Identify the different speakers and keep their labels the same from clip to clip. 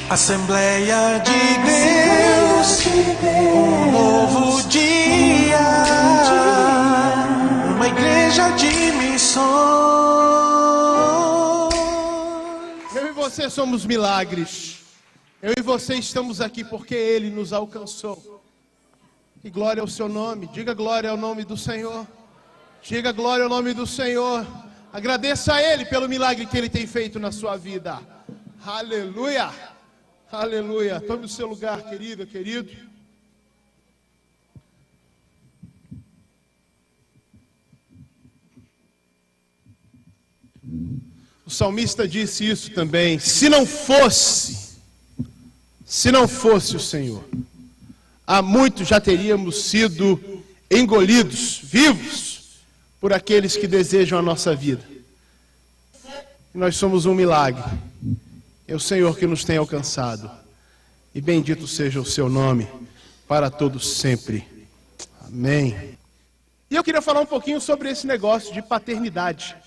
Speaker 1: Assembleia de Deus, um novo dia, uma igreja de missões.
Speaker 2: Eu e você somos milagres. Eu e você estamos aqui porque Ele nos alcançou. E glória ao seu nome. Diga glória ao nome do Senhor. Diga glória ao nome do Senhor. Agradeça a Ele pelo milagre que Ele tem feito na sua vida. Aleluia. Aleluia. Tome o seu lugar, querida, querido. O salmista disse isso também. Se não fosse o Senhor, há muito já teríamos sido engolidos, vivos, por aqueles que desejam a nossa vida. Nós somos um milagre. É o Senhor que nos tem alcançado. E bendito seja o seu nome para todos sempre. Amém. E eu queria falar um pouquinho sobre esse negócio de paternidade.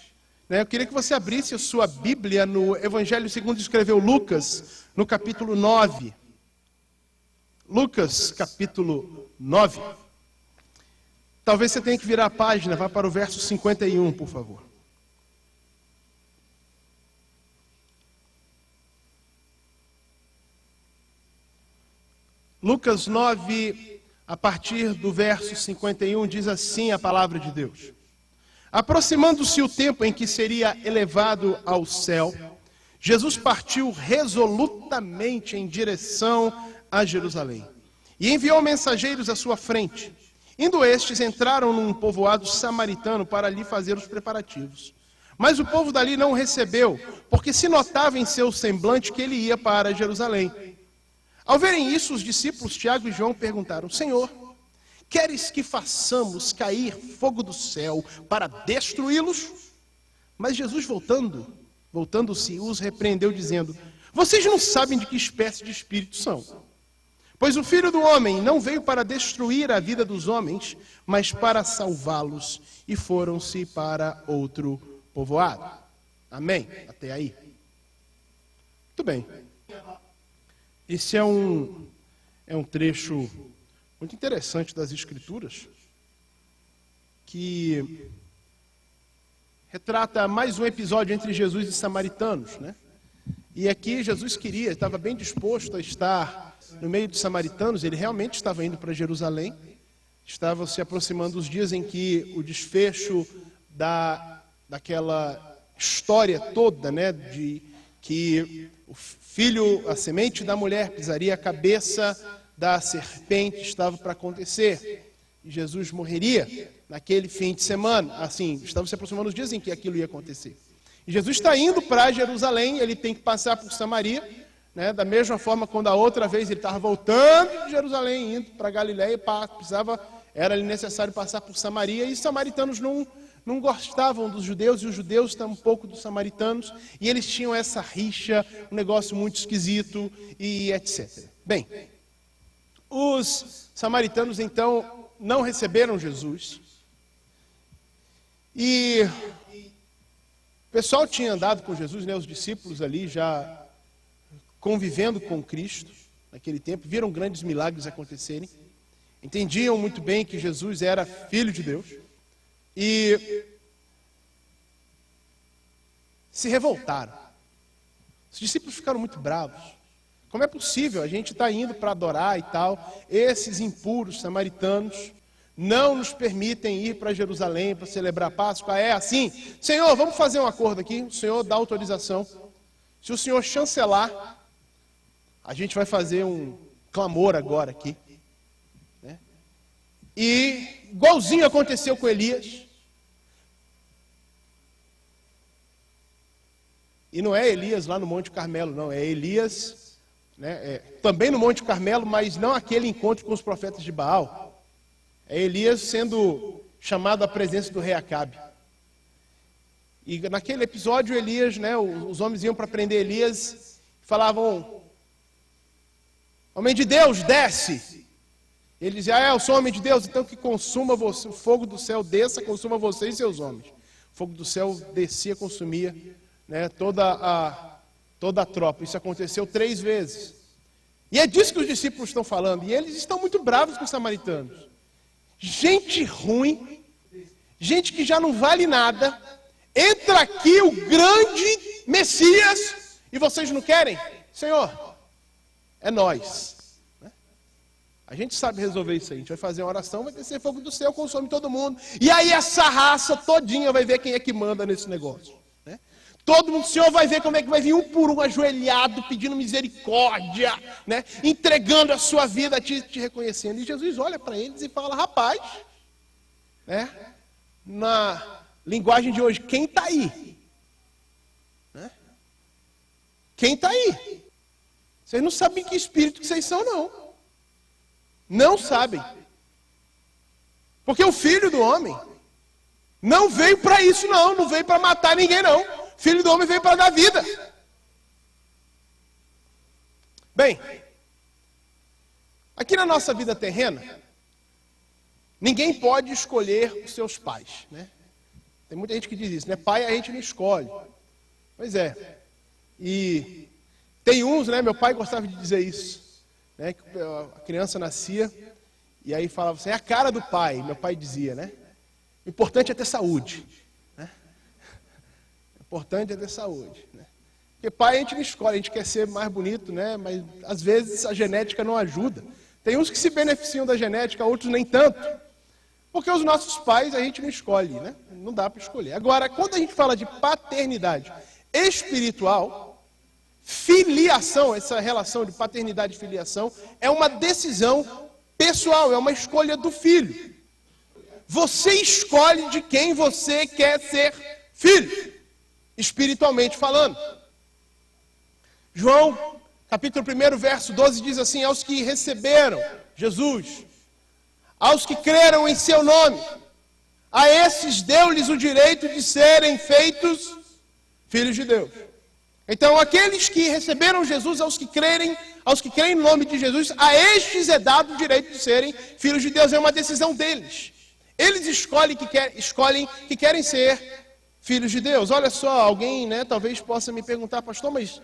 Speaker 2: Eu queria que você abrisse a sua Bíblia no Evangelho segundo escreveu Lucas, no capítulo 9. Lucas, capítulo 9. Talvez você tenha que virar a página, vá para o verso 51, por favor. Lucas 9, a partir do verso 51, diz assim a palavra de Deus. Aproximando-se o tempo em que seria elevado ao céu, Jesus partiu resolutamente em direção a Jerusalém e enviou mensageiros à sua frente. Indo estes, entraram num povoado samaritano para ali fazer os preparativos. Mas o povo dali não o recebeu, porque se notava em seu semblante que ele ia para Jerusalém. Ao verem isso, os discípulos Tiago e João perguntaram: Senhor, queres que façamos cair fogo do céu para destruí-los? Mas Jesus, voltando-se, os repreendeu, dizendo: Vocês não sabem de que espécie de espírito são. Pois o Filho do Homem não veio para destruir a vida dos homens, mas para salvá-los. E foram-se para outro povoado. Amém? Até aí. Muito bem. Esse é um trecho muito interessante das Escrituras, que retrata mais um episódio entre Jesus e samaritanos, né? E aqui Jesus estava bem disposto a estar no meio dos samaritanos. Ele realmente estava indo para Jerusalém, estava se aproximando os dias em que o desfecho daquela história toda, né, de que o filho, a semente da mulher, pisaria a cabeça da serpente, estava para acontecer. E Jesus morreria naquele fim de semana. Assim, estavam se aproximando os dias em que aquilo ia acontecer. E Jesus está indo para Jerusalém, ele tem que passar por Samaria, né? Da mesma forma, quando a outra vez ele estava voltando de Jerusalém, indo para Galiléia, era necessário passar por Samaria, e os samaritanos não gostavam dos judeus, e os judeus tampouco dos samaritanos, e eles tinham essa rixa, um negócio muito esquisito, e etc. Bem, os samaritanos, então, não receberam Jesus, e o pessoal tinha andado com Jesus, né, os discípulos ali já convivendo com Cristo, naquele tempo, viram grandes milagres acontecerem, entendiam muito bem que Jesus era Filho de Deus, e se revoltaram. Os discípulos ficaram muito bravos. Como é possível? A gente está indo para adorar e tal. Esses impuros samaritanos não nos permitem ir para Jerusalém para celebrar a Páscoa. É assim? Senhor, vamos fazer um acordo aqui. O Senhor dá autorização. Se o Senhor chancelar, a gente vai fazer um clamor agora aqui. E igualzinho aconteceu com Elias. E não é Elias lá no Monte Carmelo, não. É Elias, né, também no Monte Carmelo, mas não aquele encontro com os profetas de Baal. É Elias sendo chamado à presença do rei Acabe. E naquele episódio, Elias, né, os homens iam para prender Elias e falavam: Homem de Deus, desce. Ele dizia: eu sou homem de Deus, então que consuma você, o fogo do céu desça, consuma você e seus homens. O fogo do céu descia, consumia, né, todo toda a tropa. Isso aconteceu 3 vezes. E é disso que os discípulos estão falando. E eles estão muito bravos com os samaritanos. Gente ruim, gente que já não vale nada, entra aqui o grande Messias e vocês não querem? Senhor, é nós. A gente sabe resolver isso aí. A gente vai fazer uma oração, vai descer fogo do céu, consome todo mundo. E aí essa raça todinha vai ver quem é que manda nesse negócio. Né? Todo mundo, o Senhor vai ver como é que vai vir um por um ajoelhado, pedindo misericórdia, né? Entregando a sua vida, te reconhecendo. E Jesus olha para eles e fala, rapaz, né? Na linguagem de hoje, quem está aí? Né? Quem está aí? Vocês não sabem que espírito que vocês são, não. Não sabem. Porque o Filho do Homem não veio para isso, não. Não veio para matar ninguém, não. O Filho do Homem veio para dar vida. Bem, aqui na nossa vida terrena, ninguém pode escolher os seus pais, né? Tem muita gente que diz isso, né? Pai a gente não escolhe. Pois é. E tem uns, né? Meu pai gostava de dizer isso. Né, que a criança nascia e aí falava assim, é a cara do pai, meu pai dizia, né? O importante é ter saúde. Né? O importante é ter saúde. Né? Porque pai a gente não escolhe, a gente quer ser mais bonito, né? Mas às vezes a genética não ajuda. Tem uns que se beneficiam da genética, outros nem tanto. Porque os nossos pais a gente não escolhe, né? Não dá para escolher. Agora, quando a gente fala de paternidade espiritual, filiação, essa relação de paternidade e filiação, é uma decisão pessoal, é uma escolha do filho. Você escolhe de quem você quer ser filho, espiritualmente falando. João, capítulo 1, verso 12, diz assim, aos que receberam Jesus, aos que creram em seu nome, a esses deu-lhes o direito de serem feitos filhos de Deus. Então, aqueles que receberam Jesus, aos que creem no nome de Jesus, a estes é dado o direito de serem filhos de Deus. É uma decisão deles. Eles escolhem que querem ser filhos de Deus. Olha só, alguém, né, talvez possa me perguntar, pastor, mas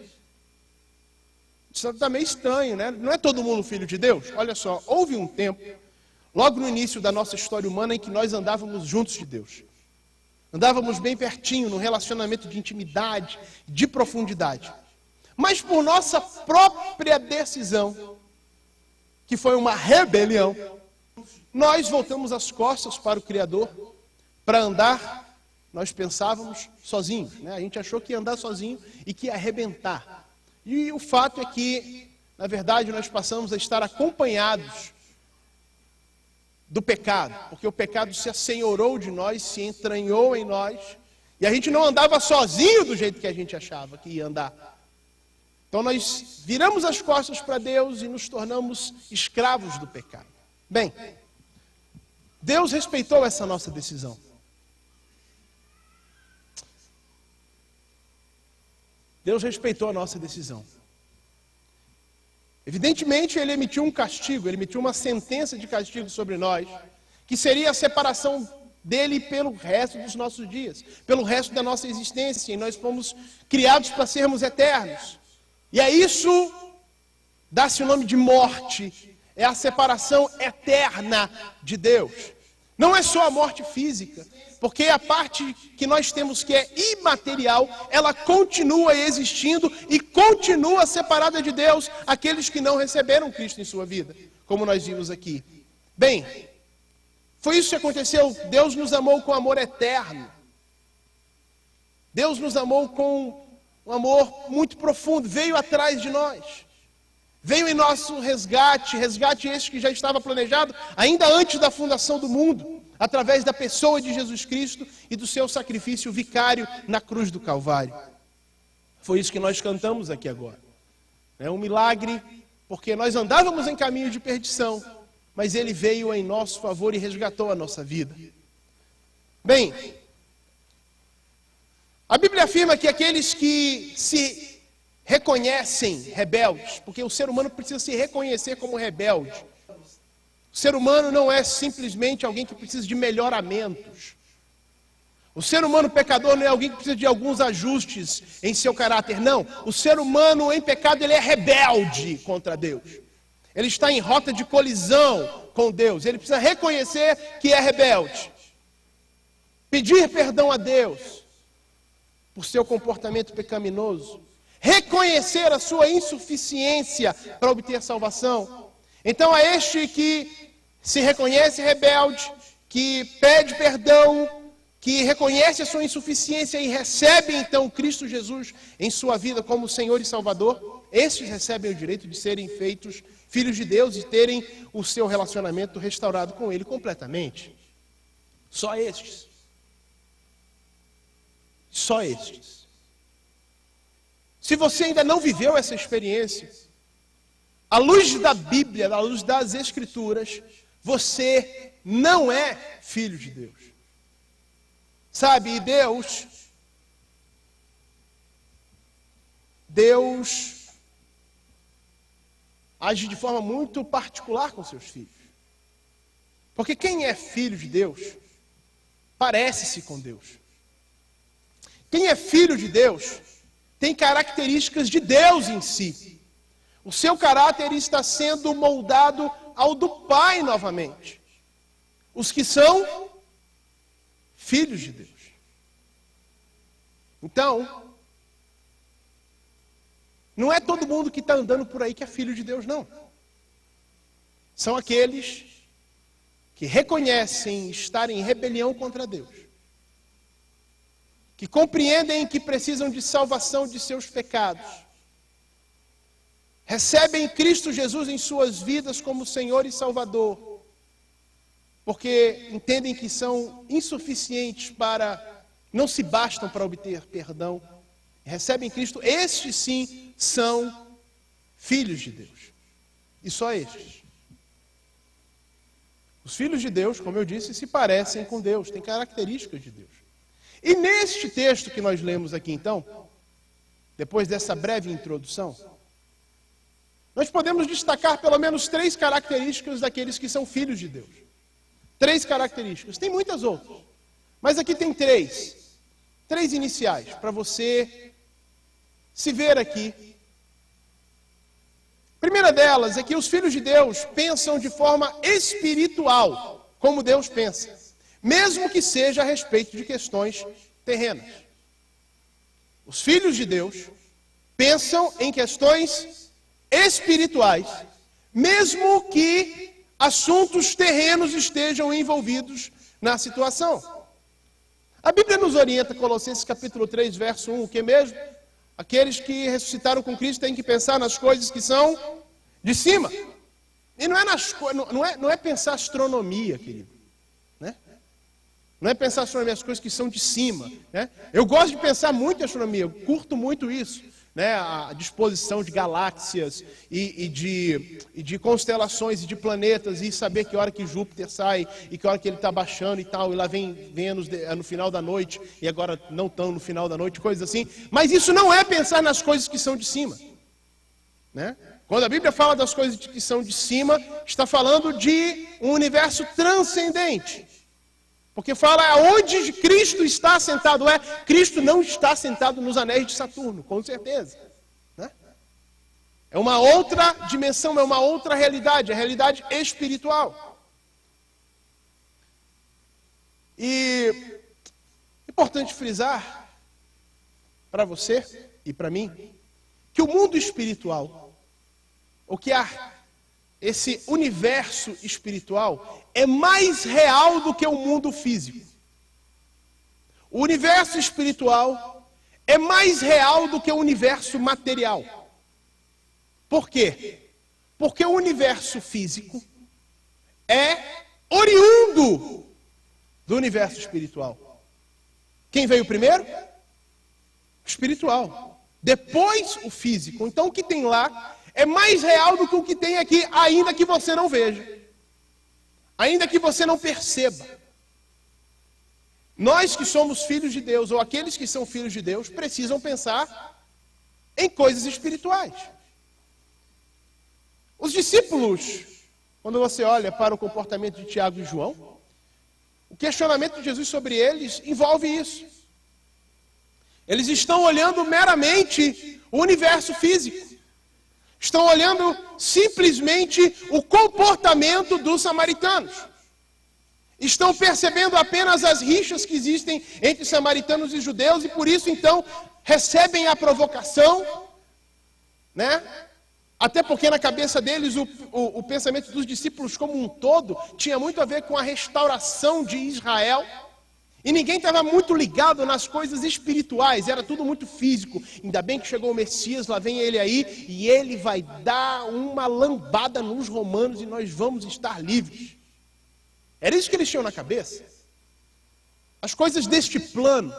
Speaker 2: isso está meio estranho, né? Não é todo mundo filho de Deus? Olha só, houve um tempo, logo no início da nossa história humana, em que nós andávamos juntos de Deus. Andávamos bem pertinho, num relacionamento de intimidade, de profundidade. Mas por nossa própria decisão, que foi uma rebelião, nós voltamos as costas para o Criador, para andar, nós pensávamos sozinhos. Né? A gente achou que ia andar sozinho e que ia arrebentar. E o fato é que, na verdade, nós passamos a estar acompanhados do pecado, porque o pecado se assenhorou de nós, se entranhou em nós, e a gente não andava sozinho do jeito que a gente achava que ia andar. Então nós viramos as costas para Deus e nos tornamos escravos do pecado. Bem, Deus respeitou essa nossa decisão. Deus respeitou a nossa decisão. Evidentemente, ele emitiu um castigo, ele emitiu uma sentença de castigo sobre nós, que seria a separação dele pelo resto dos nossos dias, pelo resto da nossa existência, e nós fomos criados para sermos eternos. E a isso dá-se o nome de morte, é a separação eterna de Deus. Não é só a morte física, porque a parte que nós temos que é imaterial, ela continua existindo e continua separada de Deus aqueles que não receberam Cristo em sua vida, como nós vimos aqui. Bem, foi isso que aconteceu. Deus nos amou com amor eterno. Deus nos amou com um amor muito profundo, veio atrás de nós. Veio em nosso resgate esse que já estava planejado ainda antes da fundação do mundo, através da pessoa de Jesus Cristo e do seu sacrifício vicário na cruz do Calvário. Foi isso que nós cantamos aqui agora. É um milagre, porque nós andávamos em caminho de perdição, mas ele veio em nosso favor e resgatou a nossa vida. Bem, a Bíblia afirma que aqueles que se reconhecem rebeldes, porque o ser humano precisa se reconhecer como rebelde. O ser humano não é simplesmente alguém que precisa de melhoramentos. O ser humano pecador não é alguém que precisa de alguns ajustes em seu caráter, não. O ser humano em pecado, ele é rebelde contra Deus. Ele está em rota de colisão com Deus. Ele precisa reconhecer que é rebelde. Pedir perdão a Deus por seu comportamento pecaminoso. Reconhecer a sua insuficiência para obter salvação. Então, a este que se reconhece rebelde, que pede perdão, que reconhece a sua insuficiência e recebe então Cristo Jesus em sua vida como Senhor e Salvador, estes recebem o direito de serem feitos filhos de Deus e terem o seu relacionamento restaurado com Ele completamente. Só estes. Só estes. Se você ainda não viveu essa experiência, à luz da Bíblia, à luz das Escrituras, você não é filho de Deus. Sabe, e Deus age de forma muito particular com seus filhos. Porque quem é filho de Deus, parece-se com Deus. Quem é filho de Deus, tem características de Deus em si. O seu caráter está sendo moldado ao do Pai novamente. Os que são filhos de Deus. Então, não é todo mundo que está andando por aí que é filho de Deus, não. São aqueles que reconhecem estar em rebelião contra Deus. Que compreendem que precisam de salvação de seus pecados. Recebem Cristo Jesus em suas vidas como Senhor e Salvador. Porque entendem que são insuficientes não se bastam para obter perdão. Recebem Cristo, estes sim são filhos de Deus. E só estes. Os filhos de Deus, como eu disse, se parecem com Deus, têm características de Deus. E neste texto que nós lemos aqui então, depois dessa breve introdução, nós podemos destacar pelo menos 3 características daqueles que são filhos de Deus. 3 características. Tem muitas outras. Mas aqui tem 3. 3 iniciais para você se ver aqui. A primeira delas é que os filhos de Deus pensam de forma espiritual, como Deus pensa. Mesmo que seja a respeito de questões terrenas. Os filhos de Deus pensam em questões espirituais, mesmo que assuntos terrenos estejam envolvidos na situação. A Bíblia nos orienta, Colossenses capítulo 3, verso 1, o que mesmo? Aqueles que ressuscitaram com Cristo têm que pensar nas coisas que são de cima. E não é pensar astronomia, querido. Né? Não é pensar astronomia, as coisas que são de cima. Né? Eu gosto de pensar muito em astronomia, eu curto muito isso. Né, a disposição de galáxias e de constelações e de planetas, e saber que hora que Júpiter sai e que hora que ele está baixando e tal, e lá vem Vênus no final da noite, e agora não tão no final da noite, coisas assim. Mas isso não é pensar nas coisas que são de cima. Né? Quando a Bíblia fala das coisas que são de cima, está falando de um universo transcendente. Porque fala onde Cristo está sentado. Cristo não está sentado nos anéis de Saturno, com certeza. Né? É uma outra dimensão, é uma outra realidade, a realidade espiritual. E é importante frisar para você e para mim que o mundo espiritual, ou que esse universo espiritual é mais real do que o mundo físico. O universo espiritual é mais real do que o universo material. Por quê? Porque o universo físico é oriundo do universo espiritual. Quem veio primeiro? O espiritual. Depois o físico. Então o que tem lá é mais real do que o que tem aqui, ainda que você não veja. Ainda que você não perceba. Nós que somos filhos de Deus, ou aqueles que são filhos de Deus, precisam pensar em coisas espirituais. Os discípulos, quando você olha para o comportamento de Tiago e João, O questionamento de Jesus sobre eles envolve isso. Eles estão olhando meramente o universo físico. Estão olhando simplesmente o comportamento dos samaritanos. Estão percebendo apenas as rixas que existem entre samaritanos e judeus e por isso então recebem a provocação, né? Até porque na cabeça deles o pensamento dos discípulos como um todo tinha muito a ver com a restauração de Israel. E ninguém estava muito ligado nas coisas espirituais, era tudo muito físico. Ainda bem que chegou o Messias, lá vem ele aí, e ele vai dar uma lambada nos romanos e nós vamos estar livres. Era isso que eles tinham na cabeça. As coisas deste plano.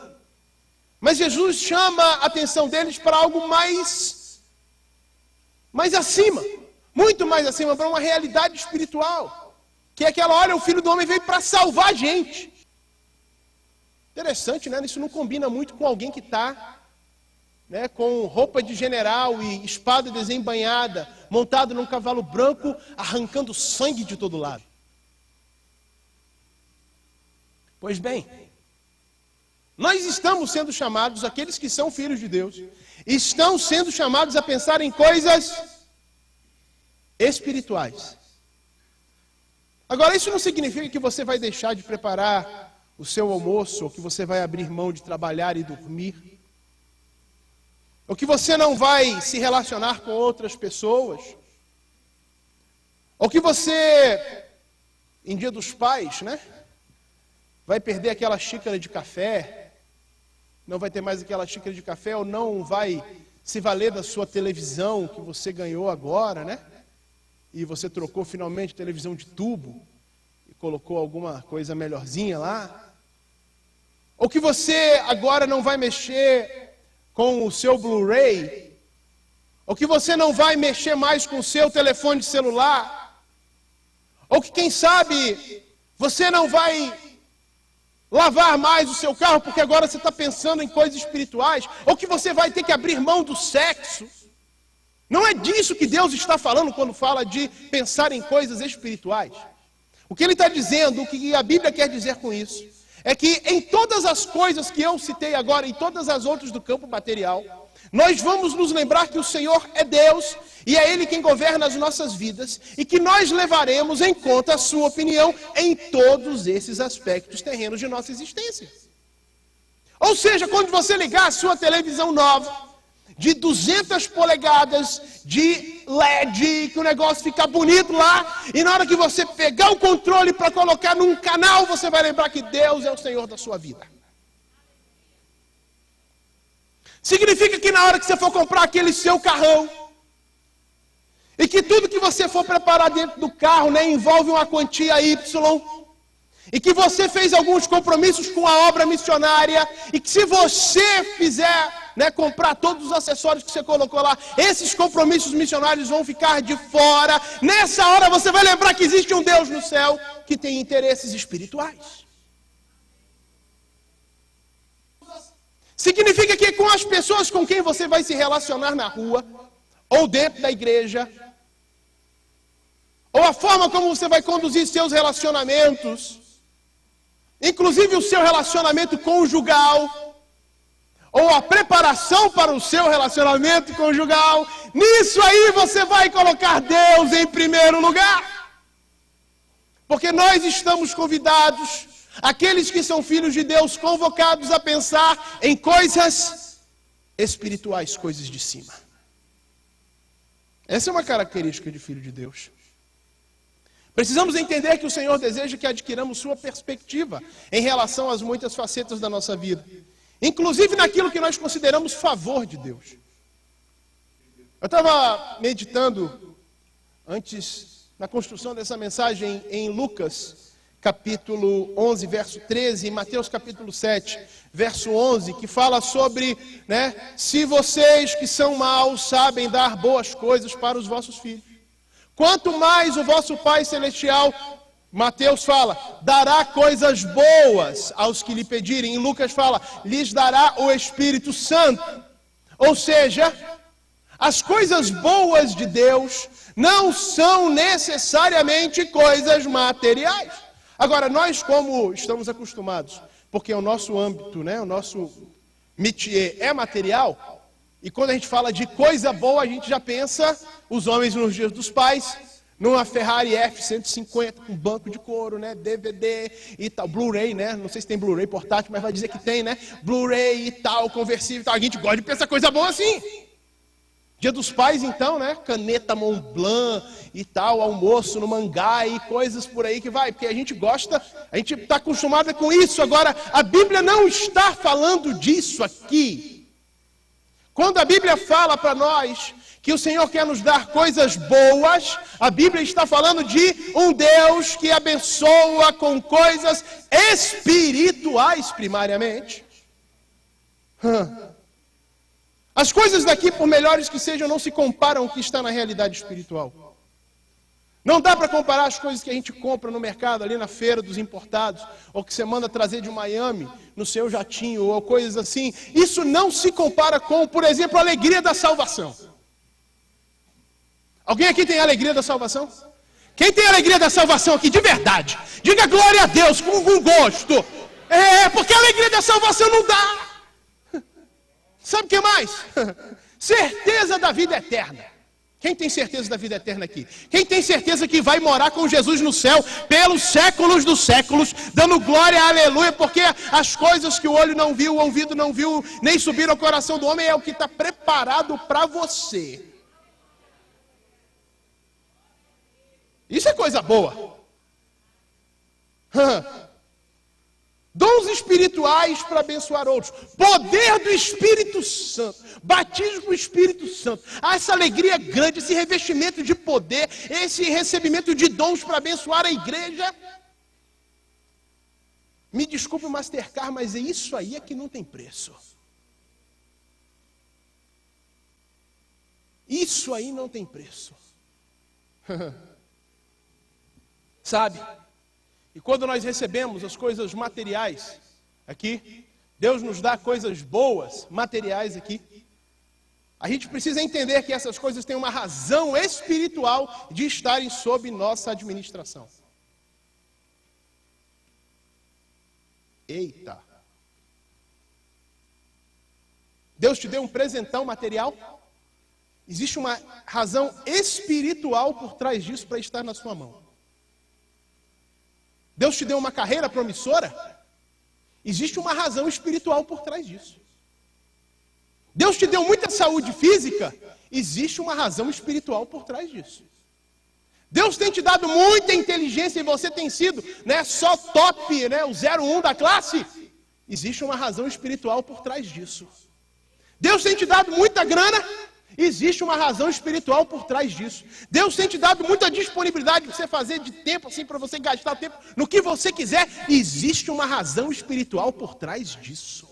Speaker 2: Mas Jesus chama a atenção deles para algo mais acima, muito mais acima, para uma realidade espiritual. Que é aquela, olha, o Filho do Homem veio para salvar a gente. Interessante, né? Isso não combina muito com alguém que está, né, com roupa de general e espada desembainhada, montado num cavalo branco, arrancando sangue de todo lado. Pois bem, nós estamos sendo chamados, aqueles que são filhos de Deus, estão sendo chamados a pensar em coisas espirituais. Agora, isso não significa que você vai deixar de preparar o seu almoço, ou que você vai abrir mão de trabalhar e dormir, ou que você não vai se relacionar com outras pessoas, ou que você, em Dia dos Pais, né, vai perder aquela xícara de café, não vai ter mais aquela xícara de café, ou não vai se valer da sua televisão que você ganhou agora, né, e você trocou finalmente televisão de tubo, e colocou alguma coisa melhorzinha lá. Ou que você agora não vai mexer com o seu Blu-ray. Ou que você não vai mexer mais com o seu telefone celular. Ou que, quem sabe, você não vai lavar mais o seu carro porque agora você está pensando em coisas espirituais. Ou que você vai ter que abrir mão do sexo. Não é disso que Deus está falando quando fala de pensar em coisas espirituais. O que Ele está dizendo, o que a Bíblia quer dizer com isso, é que em todas as coisas que eu citei agora, em todas as outras do campo material, nós vamos nos lembrar que o Senhor é Deus e é Ele quem governa as nossas vidas e que nós levaremos em conta a sua opinião em todos esses aspectos terrenos de nossa existência. Ou seja, quando você ligar a sua televisão nova, de 200 polegadas de LED, que o negócio fica bonito lá, e na hora que você pegar o controle para colocar num canal, você vai lembrar que Deus é o Senhor da sua vida. Significa que na hora que você for comprar aquele seu carrão, e que tudo que você for preparar dentro do carro, né, envolve uma quantia Y, e que você fez alguns compromissos com a obra missionária, e que se você fizer, né, comprar todos os acessórios que você colocou lá, esses compromissos missionários vão ficar de fora. Nessa hora você vai lembrar que existe um Deus no céu que tem interesses espirituais. Significa que com as pessoas com quem você vai se relacionar na rua, ou dentro da igreja, ou a forma como você vai conduzir seus relacionamentos, inclusive o seu relacionamento conjugal, ou a preparação para o seu relacionamento conjugal, nisso aí você vai colocar Deus em primeiro lugar. Porque nós estamos convidados, aqueles que são filhos de Deus, convocados a pensar em coisas espirituais, coisas de cima. Essa é uma característica de filho de Deus. Precisamos entender que o Senhor deseja que adquiramos sua perspectiva em relação às muitas facetas da nossa vida. Inclusive naquilo que nós consideramos favor de Deus. Eu estava meditando antes, na construção dessa mensagem, em Lucas, capítulo 11, verso 13, e Mateus, capítulo 7, verso 11, que fala sobre, né, se vocês que são maus sabem dar boas coisas para os vossos filhos, quanto mais o vosso Pai Celestial, Mateus fala, dará coisas boas aos que lhe pedirem. Em Lucas fala, lhes dará o Espírito Santo. Ou seja, as coisas boas de Deus não são necessariamente coisas materiais. Agora, nós como estamos acostumados, porque o nosso âmbito, né, o nosso métier é material, e quando a gente fala de coisa boa, a gente já pensa os homens nos dias dos pais, numa Ferrari F-150 com banco de couro, né, DVD e tal, Blu-ray, né, não sei se tem Blu-ray portátil, mas vai dizer que tem, né, Blu-ray e tal, conversível e tal, a gente gosta de pensar coisa boa assim. Dia dos pais, então, né, caneta Montblanc e tal, almoço no mangá e coisas por aí que vai, porque a gente gosta, a gente está acostumado com isso. Agora, a Bíblia não está falando disso aqui. Quando a Bíblia fala para nós que o Senhor quer nos dar coisas boas, a Bíblia está falando de um Deus que abençoa com coisas espirituais primariamente. As coisas daqui, por melhores que sejam, não se comparam ao que está na realidade espiritual. Não dá para comparar as coisas que a gente compra no mercado, ali na feira dos importados, ou que você manda trazer de Miami, no seu jatinho, ou coisas assim. Isso não se compara com, por exemplo, a alegria da salvação. Alguém aqui tem a alegria da salvação? Quem tem a alegria da salvação aqui, de verdade? Diga glória a Deus, com gosto. Porque a alegria da salvação não dá. Sabe o que mais? Certeza da vida eterna. Quem tem certeza da vida eterna aqui? Quem tem certeza que vai morar com Jesus no céu pelos séculos dos séculos, dando glória, aleluia, porque as coisas que o olho não viu, o ouvido não viu, nem subiram ao coração do homem, é o que está preparado para você. Isso é coisa boa. Dons espirituais para abençoar outros. Poder do Espírito Santo. Batismo com o Espírito Santo. Essa alegria grande, esse revestimento de poder, esse recebimento de dons para abençoar a igreja. Me desculpe o Mastercard, mas é isso aí é que não tem preço. Isso aí não tem preço. Sabe? E quando nós recebemos as coisas materiais aqui, Deus nos dá coisas boas, materiais aqui, a gente precisa entender que essas coisas têm uma razão espiritual de estarem sob nossa administração. Eita! Deus te deu um presentão material? Existe uma razão espiritual por trás disso para estar na sua mão. Deus te deu uma carreira promissora? Existe uma razão espiritual por trás disso. Deus te deu muita saúde física? Existe uma razão espiritual por trás disso. Deus tem te dado muita inteligência e você tem sido, né, só top, né, o 01 da classe? Existe uma razão espiritual por trás disso. Deus tem te dado muita grana? Existe uma razão espiritual por trás disso. Deus tem te dado muita disponibilidade para você fazer de tempo, assim, para você gastar tempo no que você quiser. Existe uma razão espiritual por trás disso.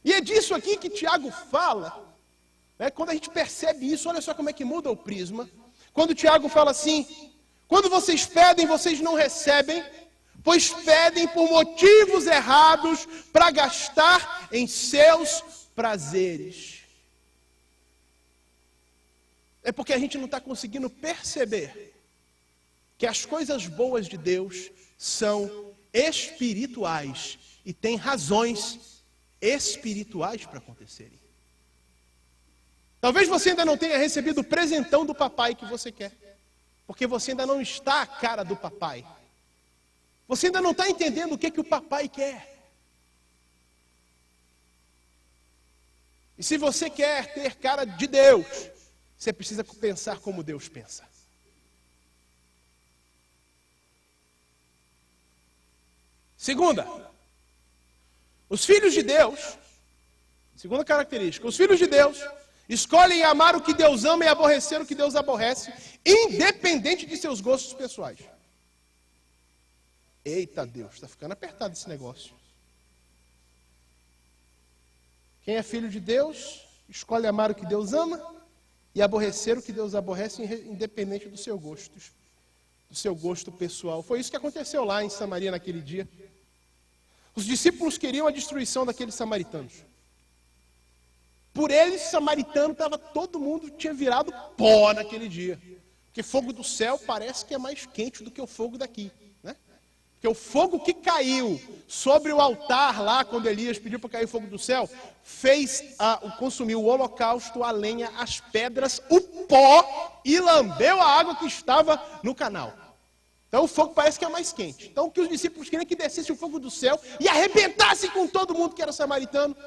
Speaker 2: E é disso aqui que Tiago fala, né? Quando a gente percebe isso, olha só como é que muda o prisma. Quando Tiago fala assim, quando vocês pedem, vocês não recebem, pois pedem por motivos errados para gastar em seus prazeres. É porque a gente não está conseguindo perceber que as coisas boas de Deus são espirituais e têm razões espirituais para acontecerem. Talvez você ainda não tenha recebido o presentão do papai que você quer, porque você ainda não está à cara do papai. Você ainda não está entendendo o que o papai quer. E se você quer ter cara de Deus, você precisa pensar como Deus pensa. Segunda, os filhos de Deus, segunda característica, os filhos de Deus escolhem amar o que Deus ama e aborrecer o que Deus aborrece, independente de seus gostos pessoais. Eita Deus, está ficando apertado esse negócio. Quem é filho de Deus, escolhe amar o que Deus ama e aborrecer o que Deus aborrece, independente do seu gosto pessoal. Foi isso que aconteceu lá em Samaria naquele dia. Os discípulos queriam a destruição daqueles samaritanos. Por eles, samaritano, todo mundo tinha virado pó naquele dia. Porque fogo do céu parece que é mais quente do que o fogo daqui, né? Porque o fogo que caiu sobre o altar lá, quando Elias pediu para cair fogo do céu, consumiu o holocausto, a lenha, as pedras, o pó e lambeu a água que estava no canal. Então o fogo parece que é mais quente. Então o que os discípulos queriam que descesse o fogo do céu e arrebentasse com todo mundo que era samaritano.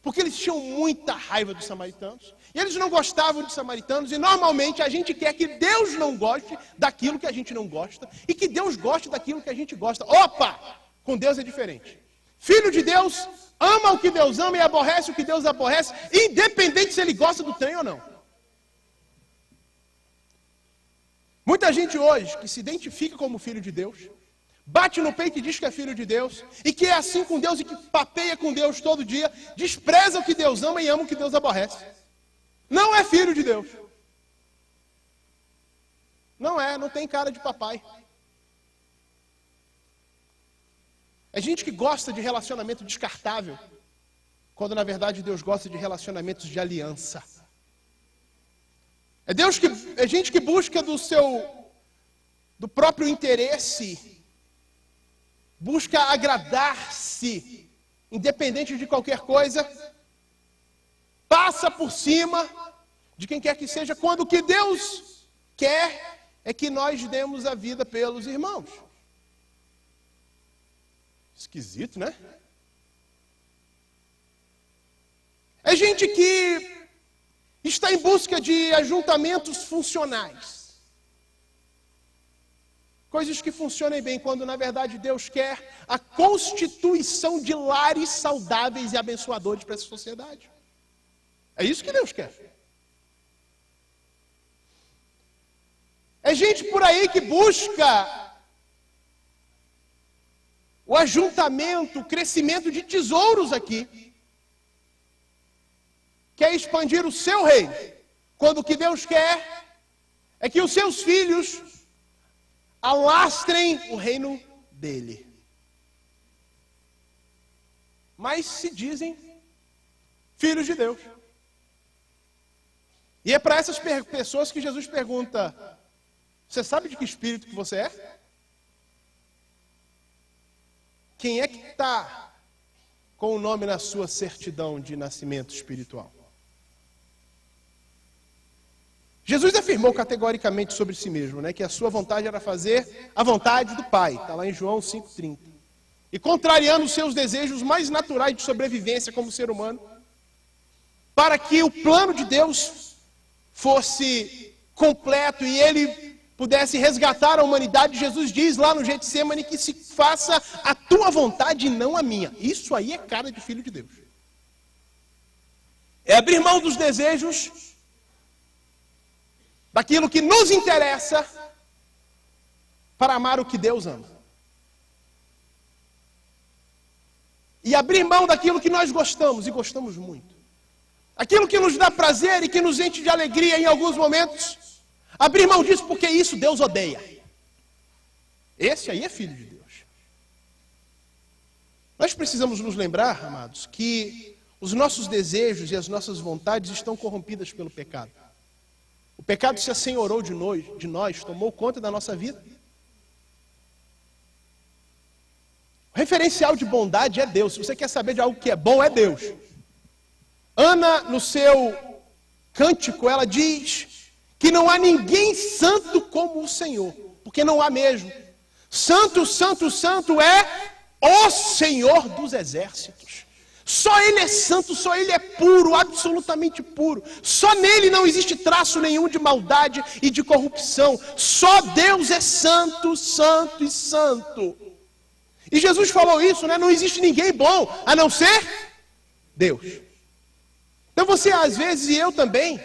Speaker 2: Porque eles tinham muita raiva dos samaritanos. E eles não gostavam de samaritanos. E normalmente a gente quer que Deus não goste daquilo que a gente não gosta. E que Deus goste daquilo que a gente gosta. Opa! Com Deus é diferente. Filho de Deus ama o que Deus ama e aborrece o que Deus aborrece. Independente se ele gosta do trem ou não. Muita gente hoje que se identifica como filho de Deus, bate no peito e diz que é filho de Deus, e que é assim com Deus e que papeia com Deus todo dia, despreza o que Deus ama e ama o que Deus aborrece. Não é filho de Deus. Não tem cara de papai. É gente que gosta de relacionamento descartável, quando na verdade Deus gosta de relacionamentos de aliança. É gente que busca do próprio interesse, busca agradar-se, independente de qualquer coisa, passa por cima de quem quer que seja, quando o que Deus quer é que nós demos a vida pelos irmãos. Esquisito, né? É gente que está em busca de ajuntamentos funcionais. Coisas que funcionem bem, quando na verdade Deus quer a constituição de lares saudáveis e abençoadores para essa sociedade. É isso que Deus quer. É gente por aí que busca o ajuntamento, o crescimento de tesouros aqui. Quer expandir o seu reino, quando o que Deus quer é que os seus filhos alastrem o reino dele. Mas se dizem filhos de Deus. E é para essas pessoas que Jesus pergunta: você sabe de que espírito que você é? Quem é que está com o nome na sua certidão de nascimento espiritual? Jesus afirmou categoricamente sobre si mesmo, né, que a sua vontade era fazer a vontade do Pai. Está lá em João 5,30. E contrariando os seus desejos mais naturais de sobrevivência como ser humano, para que o plano de Deus fosse completo e ele pudesse resgatar a humanidade, Jesus diz lá no Getsemane que se faça a tua vontade e não a minha. Isso aí é cara de filho de Deus. É abrir mão dos desejos, daquilo que nos interessa, para amar o que Deus ama. E abrir mão daquilo que nós gostamos, e gostamos muito. Aquilo que nos dá prazer e que nos enche de alegria em alguns momentos, abrir mão disso porque isso Deus odeia. Esse aí é filho de Deus. Nós precisamos nos lembrar, amados, que os nossos desejos e as nossas vontades estão corrompidas pelo pecado. O pecado se assenhorou de nós, tomou conta da nossa vida. O referencial de bondade é Deus. Se você quer saber de algo que é bom, é Deus. Ana, no seu cântico, ela diz que não há ninguém santo como o Senhor, porque não há mesmo. Santo, santo, santo é o Senhor dos exércitos. Só Ele é santo, só Ele é puro, absolutamente puro. Só nele não existe traço nenhum de maldade e de corrupção. Só Deus é santo, santo e santo. E Jesus falou isso, né? Não existe ninguém bom, a não ser Deus. Então você, às vezes, e eu também,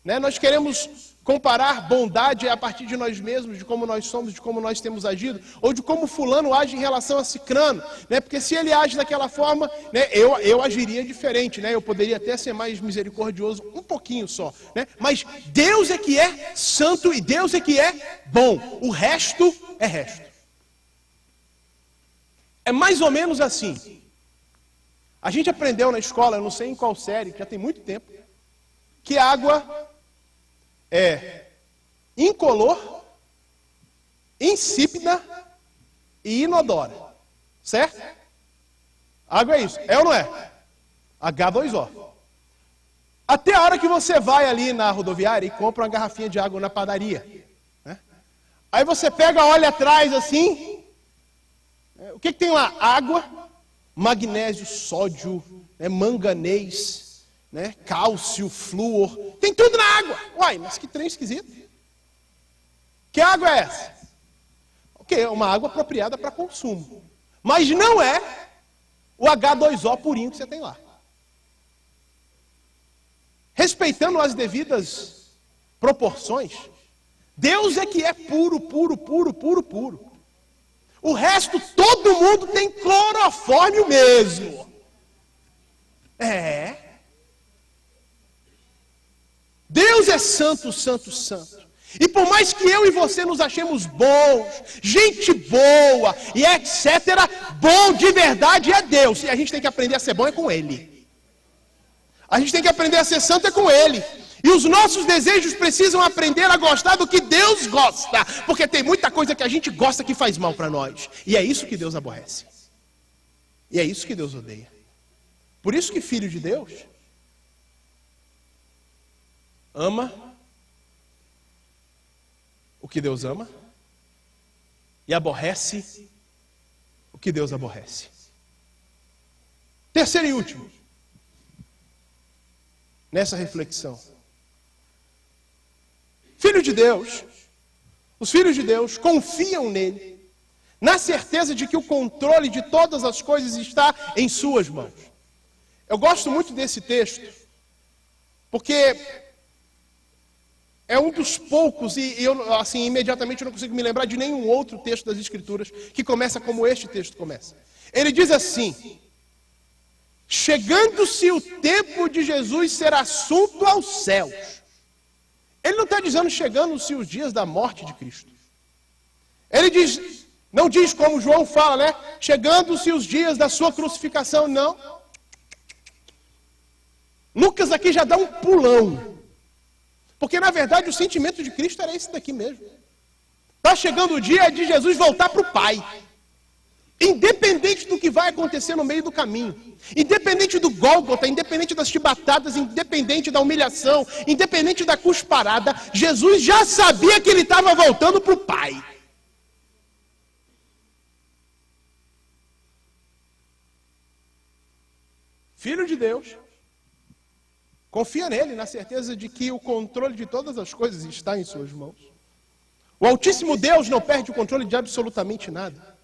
Speaker 2: né? Nós queremos comparar bondade a partir de nós mesmos, de como nós somos, de como nós temos agido, ou de como fulano age em relação a cicrano, né? Porque se ele age daquela forma, né, eu agiria diferente, né? Eu poderia até ser mais misericordioso, um pouquinho só, né? Mas Deus é que é santo e Deus é que é bom. O resto é resto. É mais ou menos assim. A gente aprendeu na escola, eu não sei em qual série, já tem muito tempo, que água é incolor, insípida e inodora. Certo? Água é isso. É ou não é? H2O. Até a hora que você vai ali na rodoviária e compra uma garrafinha de água na padaria. Né? Aí você pega, olha atrás assim. O que tem lá? Água, magnésio, sódio, manganês, cálcio, flúor. Tem tudo na água. Uai, mas que trem esquisito. Que água é essa? É uma água apropriada para consumo. Mas não é o H2O purinho que você tem lá. Respeitando as devidas proporções, Deus é que é puro, puro, puro, puro, puro. O resto, todo mundo tem clorofórmio mesmo. Deus é santo, santo, santo. E por mais que eu e você nos achemos bons, gente boa e etc., bom de verdade é Deus. E a gente tem que aprender a ser bom é com Ele. A gente tem que aprender a ser santo é com Ele. E os nossos desejos precisam aprender a gostar do que Deus gosta. Porque tem muita coisa que a gente gosta que faz mal para nós. E é isso que Deus aborrece. E é isso que Deus odeia. Por isso que filho de Deus ama o que Deus ama e aborrece o que Deus aborrece. Terceiro e último, nessa reflexão. Filho de Deus, os filhos de Deus confiam nele, na certeza de que o controle de todas as coisas está em suas mãos. Eu gosto muito desse texto, porque é um dos poucos, e eu, assim, imediatamente eu não consigo me lembrar de nenhum outro texto das Escrituras que começa como este texto começa. Ele diz assim: chegando-se o tempo de Jesus ser assunto aos céus. Ele não está dizendo chegando-se os dias da morte de Cristo. Ele diz, não diz como João fala, chegando-se os dias da sua crucificação, não. Lucas aqui já dá um pulão. Porque na verdade o sentimento de Cristo era esse daqui mesmo. Está chegando o dia de Jesus voltar para o Pai. Independente do que vai acontecer no meio do caminho, independente do Gólgota, independente das chibatadas, independente da humilhação, independente da cusparada, Jesus já sabia que ele estava voltando para o Pai. Filho de Deus, confia nele, na certeza de que o controle de todas as coisas está em suas mãos. O Altíssimo Deus não perde o controle de absolutamente nada.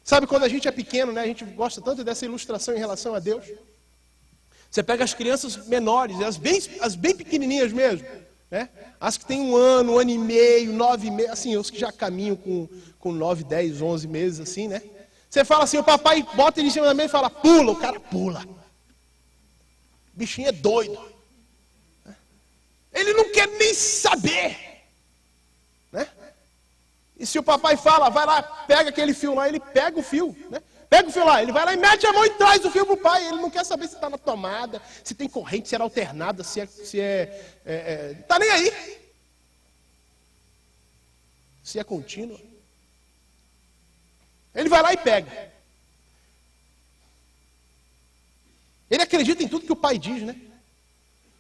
Speaker 2: Sabe, quando a gente é pequeno, a gente gosta tanto dessa ilustração em relação a Deus. Você pega as crianças menores, as bem pequenininhas mesmo, as que têm 1 ano, 1 ano e meio, 9 meses, assim, os que já caminham com 9, 10, 11 meses, assim, Você fala assim, o papai bota ele em cima da mesa e fala, pula, o cara pula. O bichinho é doido. Ele não quer nem saber. E se o papai fala, vai lá, pega aquele fio lá, ele pega o fio, Pega o fio lá, ele vai lá e mete a mão e traz o fio para o pai. Ele não quer saber se está na tomada, se tem corrente, se era alternada, se é não está nem aí. Se é contínua. Ele vai lá e pega. Ele acredita em tudo que o pai diz,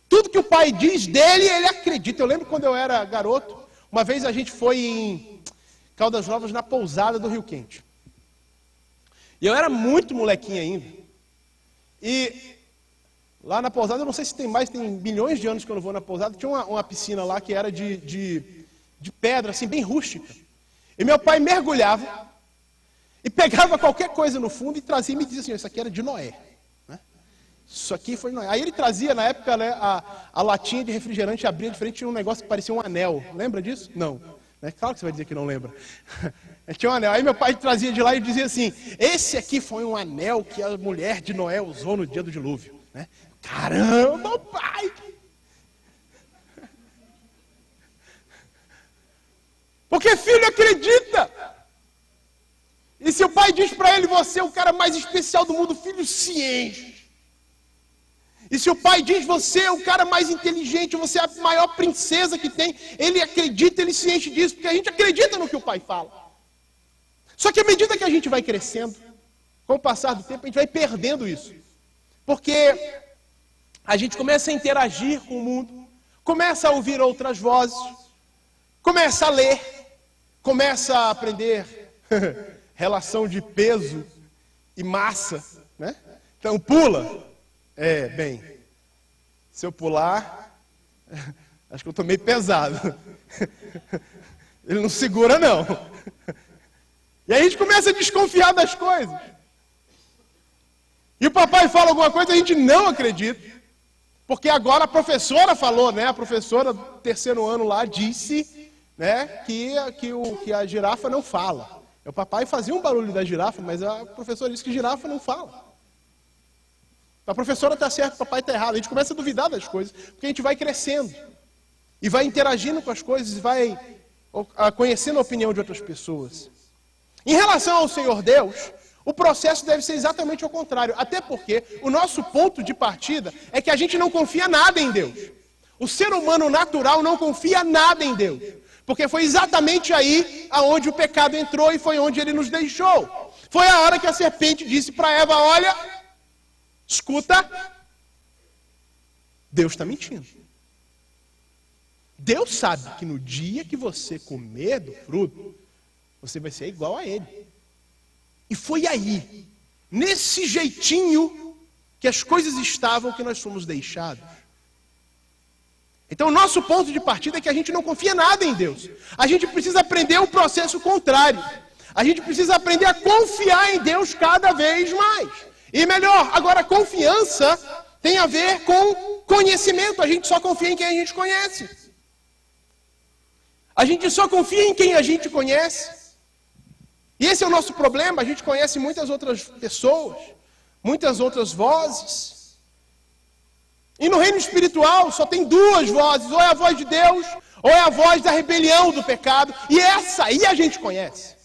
Speaker 2: Tudo que o pai diz dele, ele acredita. Eu lembro quando eu era garoto, uma vez a gente foi em Caldas Novas, na pousada do Rio Quente. E eu era muito molequinho ainda. E lá na pousada, eu não sei se tem milhões de anos que eu não vou na pousada, tinha uma piscina lá que era de pedra, assim, bem rústica. E meu pai mergulhava e pegava qualquer coisa no fundo e trazia e me dizia assim, isso aqui era de Noé. Isso aqui foi Noé. Aí ele trazia, na época, a latinha de refrigerante, abria de frente, tinha um negócio que parecia um anel. Lembra disso? Não. Claro que você vai dizer que não lembra. Tinha um anel. Aí meu pai trazia de lá e dizia assim, esse aqui foi um anel que a mulher de Noé usou no dia do dilúvio. Caramba, pai! Porque filho acredita. E se o pai diz para ele, você é o cara mais especial do mundo, filho se enche. E se o pai diz, você é o cara mais inteligente, você é a maior princesa que tem, ele acredita, ele se enche disso, porque a gente acredita no que o pai fala. Só que à medida que a gente vai crescendo, com o passar do tempo, a gente vai perdendo isso. Porque a gente começa a interagir com o mundo, começa a ouvir outras vozes, começa a ler, começa a aprender relação de peso e massa, né? Então pula. Bem, se eu pular, acho que eu estou meio pesado. Ele não segura, não. E aí a gente começa a desconfiar das coisas. E o papai fala alguma coisa, a gente não acredita. Porque agora a professora falou, né? A professora do terceiro ano lá disse, né, que a girafa não fala. O papai fazia um barulho da girafa, mas a professora disse que girafa não fala. A professora está certa, o papai está errado. A gente começa a duvidar das coisas, porque a gente vai crescendo. E vai interagindo com as coisas, e vai conhecendo a opinião de outras pessoas. Em relação ao Senhor Deus, o processo deve ser exatamente ao contrário. Até porque o nosso ponto de partida é que a gente não confia nada em Deus. O ser humano natural não confia nada em Deus. Porque foi exatamente aí aonde o pecado entrou e foi onde ele nos deixou. Foi a hora que a serpente disse para Eva, olha, escuta, Deus está mentindo. Deus sabe que no dia que você comer do fruto, você vai ser igual a ele. E foi aí, nesse jeitinho, que as coisas estavam que nós fomos deixados. Então o nosso ponto de partida é que a gente não confia nada em Deus. A gente precisa aprender o processo contrário. A gente precisa aprender a confiar em Deus cada vez mais. E melhor, agora confiança tem a ver com conhecimento. A gente só confia em quem a gente conhece. A gente só confia em quem a gente conhece. E esse é o nosso problema. A gente conhece muitas outras pessoas, muitas outras vozes. E no reino espiritual só tem duas vozes. Ou é a voz de Deus, ou é a voz da rebelião, do pecado. E essa aí a gente conhece.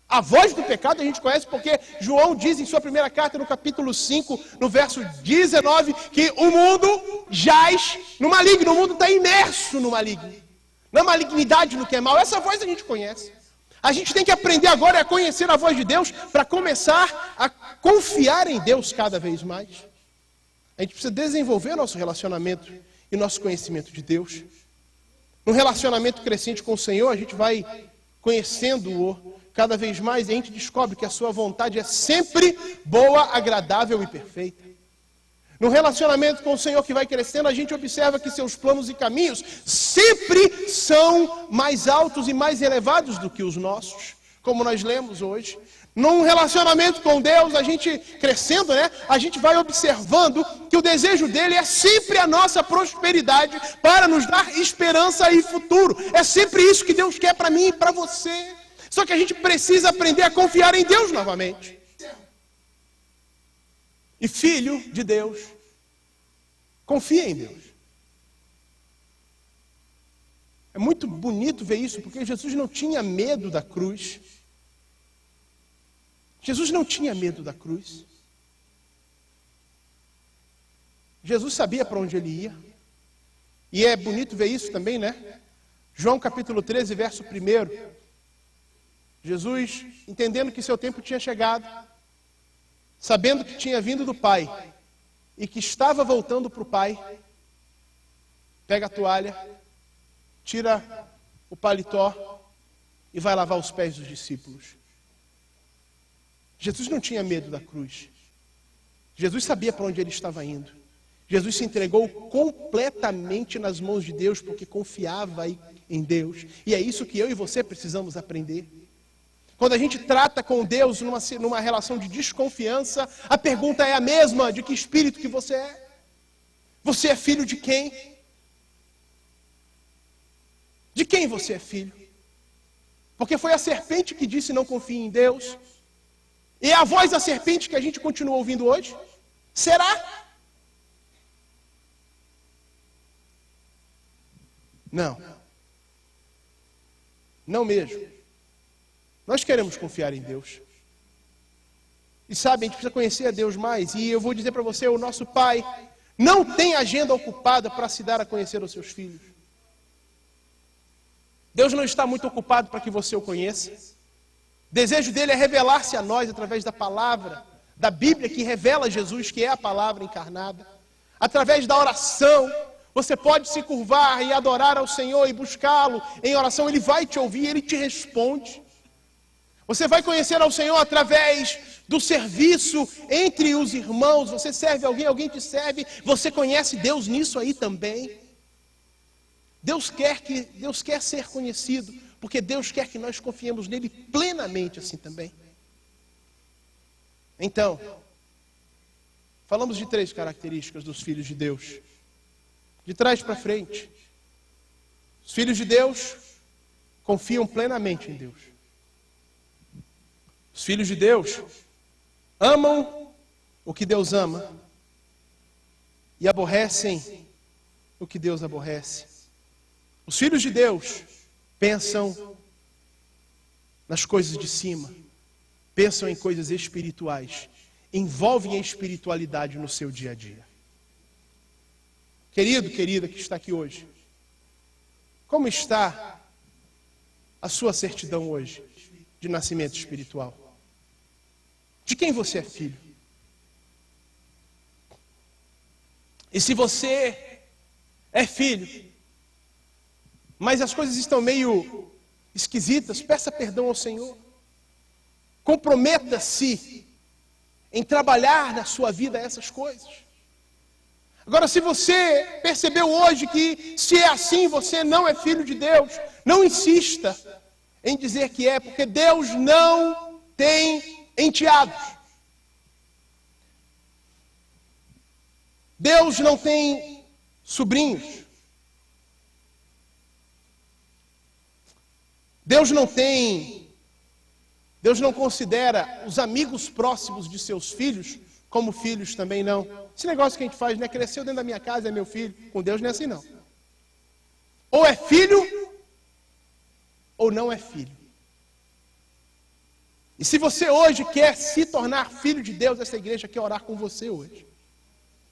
Speaker 2: A voz do pecado a gente conhece porque João diz em sua primeira carta, no capítulo 5, no verso 19, que o mundo jaz no maligno. O mundo está imerso no maligno. Na malignidade, no que é mal. Essa voz a gente conhece. A gente tem que aprender agora a conhecer a voz de Deus para começar a confiar em Deus cada vez mais. A gente precisa desenvolver nosso relacionamento e nosso conhecimento de Deus. No relacionamento crescente com o Senhor, a gente vai conhecendo-o cada vez mais e a gente descobre que a sua vontade é sempre boa, agradável e perfeita. No relacionamento com o Senhor que vai crescendo, a gente observa que seus planos e caminhos sempre são mais altos e mais elevados do que os nossos, como nós lemos hoje. Num relacionamento com Deus, a gente crescendo, né? A gente vai observando que o desejo dele é sempre a nossa prosperidade para nos dar esperança e futuro. É sempre isso que Deus quer para mim e para você. Só que a gente precisa aprender a confiar em Deus novamente. E filho de Deus, confia em Deus. É muito bonito ver isso, porque Jesus não tinha medo da cruz. Jesus não tinha medo da cruz. Jesus sabia para onde ele ia. E é bonito ver isso também, né? João capítulo 13, verso 1. Jesus, entendendo que seu tempo tinha chegado, sabendo que tinha vindo do Pai e que estava voltando para o Pai, pega a toalha, tira o paletó e vai lavar os pés dos discípulos. Jesus não tinha medo da cruz. Jesus sabia para onde ele estava indo. Jesus se entregou completamente nas mãos de Deus porque confiava em Deus. E é isso que eu e você precisamos aprender. Quando a gente trata com Deus numa relação de desconfiança, a pergunta é a mesma: de que espírito que você é? Você é filho de quem? De quem você é filho? Porque foi a serpente que disse não confie em Deus. E é a voz da serpente que a gente continua ouvindo hoje? Será? Não. Não mesmo. Nós queremos confiar em Deus. E sabe, a gente precisa conhecer a Deus mais. E eu vou dizer para você, o nosso Pai não tem agenda ocupada para se dar a conhecer aos seus filhos. Deus não está muito ocupado para que você o conheça. O desejo dele é revelar-se a nós através da palavra, da Bíblia, que revela Jesus, que é a palavra encarnada. Através da oração, você pode se curvar e adorar ao Senhor e buscá-lo em oração. Ele vai te ouvir, ele te responde. Você vai conhecer ao Senhor através do serviço entre os irmãos. Você serve alguém, alguém te serve. Você conhece Deus nisso aí também. Deus quer ser conhecido, porque Deus quer que nós confiemos nele plenamente assim também. Então, falamos de 3 características dos filhos de Deus. De trás para frente. Os filhos de Deus confiam plenamente em Deus. Os filhos de Deus amam o que Deus ama e aborrecem o que Deus aborrece. Os filhos de Deus pensam nas coisas de cima, pensam em coisas espirituais, envolvem a espiritualidade no seu dia a dia. Querido, querida que está aqui hoje, como está a sua certidão hoje de nascimento espiritual? De quem você é filho? E se você é filho, mas as coisas estão meio esquisitas, peça perdão ao Senhor. Comprometa-se em trabalhar na sua vida essas coisas. Agora, se você percebeu hoje que se é assim, você não é filho de Deus, não insista em dizer que é, porque Deus não tem enteados. Deus não tem sobrinhos. Deus não considera os amigos próximos de seus filhos como filhos também não. Esse negócio que a gente faz, né? Cresceu dentro da minha casa, é meu filho. Com Deus não é assim não. Ou é filho, ou não é filho. E se você hoje quer se tornar filho de Deus, essa igreja quer orar com você hoje.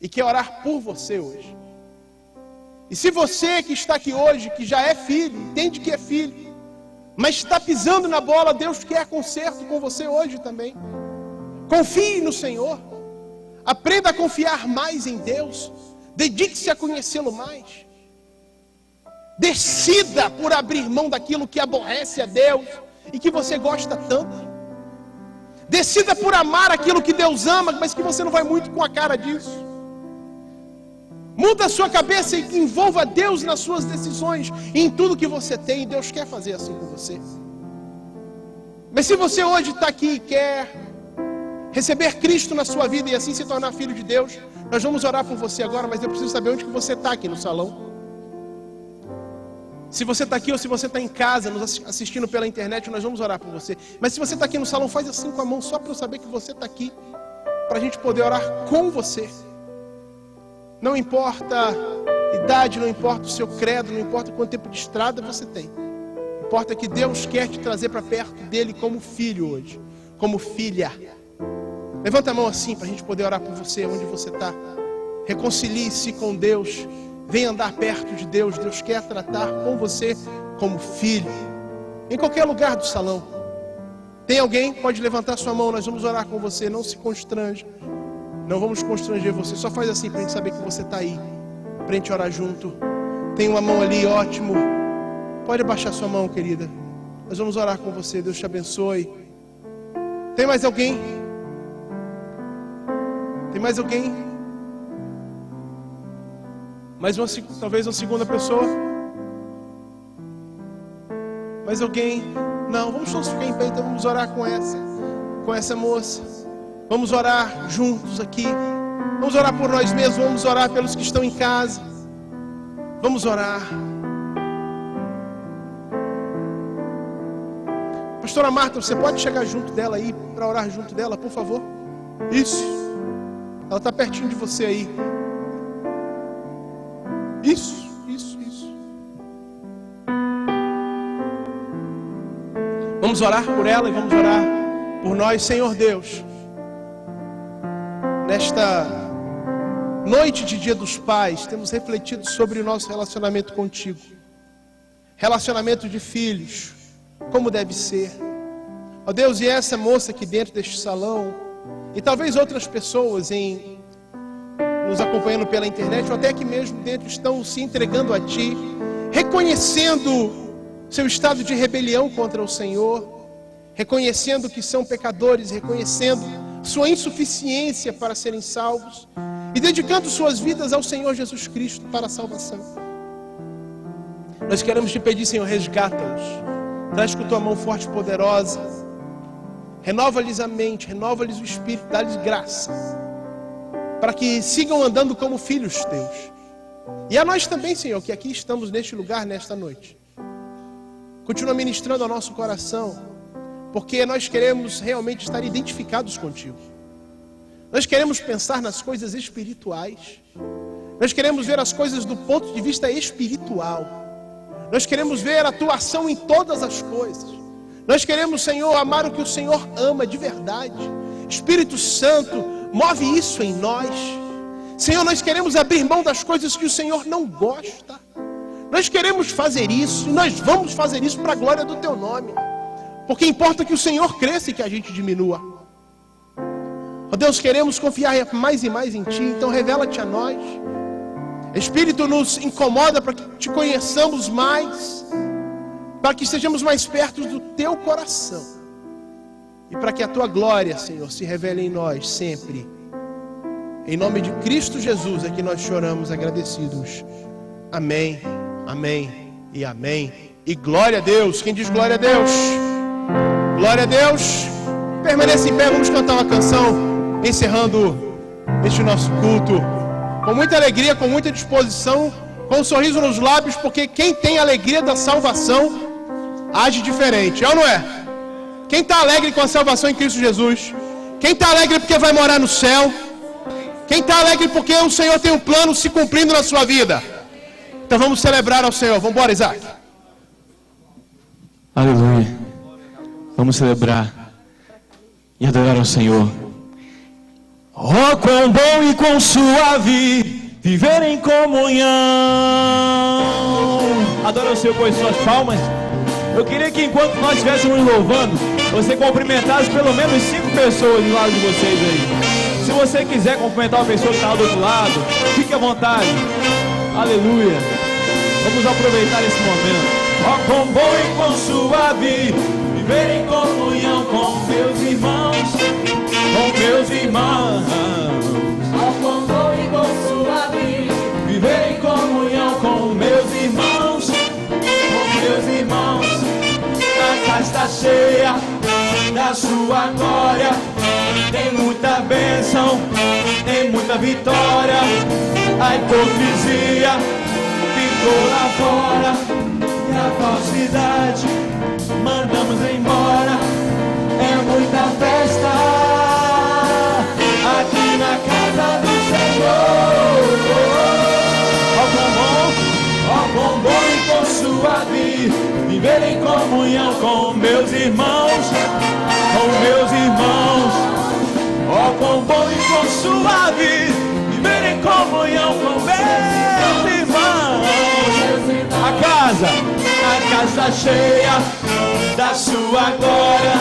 Speaker 2: E quer orar por você hoje. E se você que está aqui hoje, que já é filho, entende que é filho, mas está pisando na bola, Deus quer conserto com você hoje também. Confie no Senhor. Aprenda a confiar mais em Deus. Dedique-se a conhecê-lo mais. Decida por abrir mão daquilo que aborrece a Deus e que você gosta tanto. Decida por amar aquilo que Deus ama, mas que você não vai muito com a cara disso. Muda a sua cabeça e envolva Deus nas suas decisões e em tudo que você tem. Deus quer fazer assim com você. Mas se você hoje está aqui e quer receber Cristo na sua vida e assim se tornar filho de Deus, nós vamos orar por você agora, mas eu preciso saber onde que você está aqui no salão. Se você está aqui ou se você está em casa, nos assistindo pela internet, nós vamos orar por você. Mas se você está aqui no salão, faz assim com a mão, só para eu saber que você está aqui, para a gente poder orar com você. Não importa a idade, não importa o seu credo, não importa quanto tempo de estrada você tem. Importa que Deus quer te trazer para perto dele como filho hoje, como filha. Levanta a mão assim para a gente poder orar por você, onde você está. Reconcilie-se com Deus. Venha andar perto de Deus. Deus quer tratar com você como filho. Em qualquer lugar do salão. Tem alguém? Pode levantar sua mão, nós vamos orar com você. Não se constrange. Não vamos constranger você. Só faz assim para a gente saber que você está aí. Para a gente orar junto. Tem uma mão ali, ótimo. Pode abaixar sua mão, querida. Nós vamos orar com você. Deus te abençoe. Tem mais alguém? Tem mais alguém? Talvez uma segunda pessoa? Mais alguém? Não, vamos todos ficar em pé, então vamos orar com essa moça. Vamos orar juntos aqui. Vamos orar por nós mesmos, vamos orar pelos que estão em casa. Vamos orar. Pastora Marta, você pode chegar junto dela aí, para orar junto dela, por favor? Isso. Ela está pertinho de você aí. Isso. Vamos orar por ela e vamos orar por nós, Senhor Deus. noite de Dia dos Pais, temos refletido sobre o nosso relacionamento contigo. Relacionamento de filhos, como deve ser. Ó Deus, e essa moça aqui dentro deste salão, e talvez outras pessoas nos acompanhando pela internet, ou até aqui mesmo dentro, estão se entregando a Ti, reconhecendo seu estado de rebelião contra o Senhor, reconhecendo que são pecadores, reconhecendo sua insuficiência para serem salvos, e dedicando suas vidas ao Senhor Jesus Cristo para a salvação. Nós queremos te pedir, Senhor, resgata-os, traz com tua mão forte e poderosa, renova-lhes a mente, renova-lhes o espírito, dá-lhes graça, para que sigam andando como filhos teus. E a nós também, Senhor, que aqui estamos neste lugar, nesta noite, continua ministrando ao nosso coração, porque nós queremos realmente estar identificados contigo. Nós queremos pensar nas coisas espirituais. Nós queremos ver as coisas do ponto de vista espiritual. Nós queremos ver a tua ação em todas as coisas. Nós queremos, Senhor, amar o que o Senhor ama de verdade. Espírito Santo, move isso em nós. Senhor, nós queremos abrir mão das coisas que o Senhor não gosta. Nós queremos fazer isso, e nós vamos fazer isso para a glória do teu nome. Porque importa que o Senhor cresça e que a gente diminua. Ó Deus, queremos confiar mais e mais em Ti, então revela-te a nós. Espírito, nos incomoda para que Te conheçamos mais, para que estejamos mais perto do Teu coração, e para que a Tua glória, Senhor, se revele em nós sempre. Em nome de Cristo Jesus é que nós choramos agradecidos. Amém, amém e amém. E glória a Deus. Quem diz glória a Deus? Glória a Deus. Permaneça em pé, vamos cantar uma canção, encerrando este nosso culto, com muita alegria, com muita disposição, com um sorriso nos lábios, porque quem tem a alegria da salvação, age diferente, é ou não é? Quem está alegre com a salvação em Cristo Jesus? Quem está alegre porque vai morar no céu? Quem está alegre porque o Senhor tem um plano se cumprindo na sua vida? Então vamos celebrar ao Senhor, vamos embora, Isaac.
Speaker 3: Aleluia. Vamos celebrar e adorar ao Senhor. Oh, quão bom e quão suave viver em comunhão. Adora o Senhor com as suas palmas. Eu queria que enquanto nós estivéssemos louvando, você cumprimentasse pelo menos 5 pessoas do lado de vocês aí. Se você quiser cumprimentar uma pessoa que está do outro lado, fique à vontade. Aleluia. Vamos aproveitar esse momento. Oh, quão bom e quão suave viver em comunhão com meus irmãos, com meus irmãos.
Speaker 4: Oh, quão bom e quão suave
Speaker 3: Viver em comunhão com meus irmãos, com meus irmãos. A casa está cheia da sua glória, tem muita bênção, tem muita vitória. A hipocrisia ficou lá fora, e a falsidade mandamos embora. É muita festa aqui na casa do Senhor. Ó quão bom e quão suave viver em comunhão com meus irmãos, com meus irmãos. Ó quão bom e quão suave viver em comunhão com meus irmãos. A casa cheia da sua glória,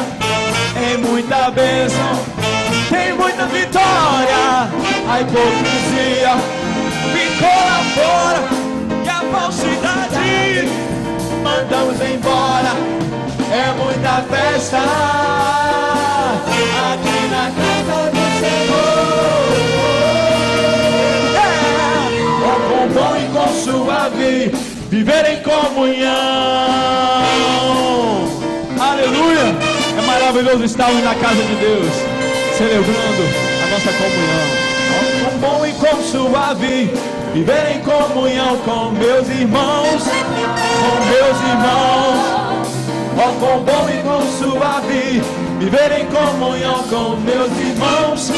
Speaker 3: tem muita bênção, tem muita vitória. A hipocrisia ficou lá fora, e a falsidade mandamos embora. É muita festa aqui na casa do Senhor. Oh, quão bom e quão suave viver em comunhão. Aleluia! É maravilhoso estarmos na casa de Deus, celebrando a nossa comunhão. Oh, quão bom e quão suave viver em comunhão com meus irmãos, com meus irmãos. Oh, quão bom e quão suave viver em comunhão com meus irmãos,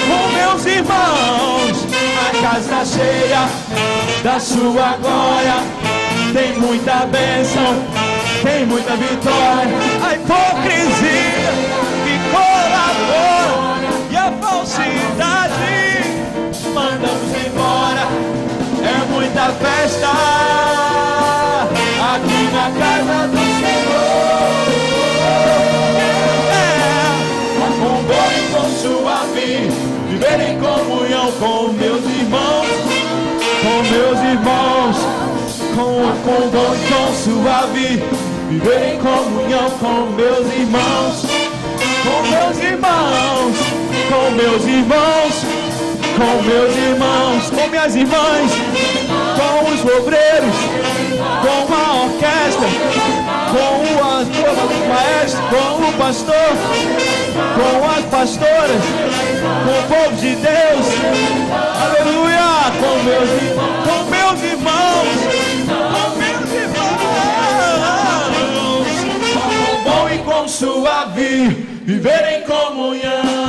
Speaker 3: com meus irmãos. A casa cheia da sua glória, tem muita bênção, tem muita vitória. A hipocrisia ficou lá fora, e a falsidade mandamos muita festa aqui na casa do Senhor. Com bom e com suave, viver em comunhão com meus irmãos, com bom e com suave, viver em comunhão com meus irmãos, com meus irmãos, com meus irmãos, com meus irmãos, com minhas irmãs, com os obreiros, com a orquestra, com o maestro, com o pastor, com as pastoras, com o povo de Deus, aleluia, com meus irmãos, com meus irmãos, com bom e com suave, viver em comunhão.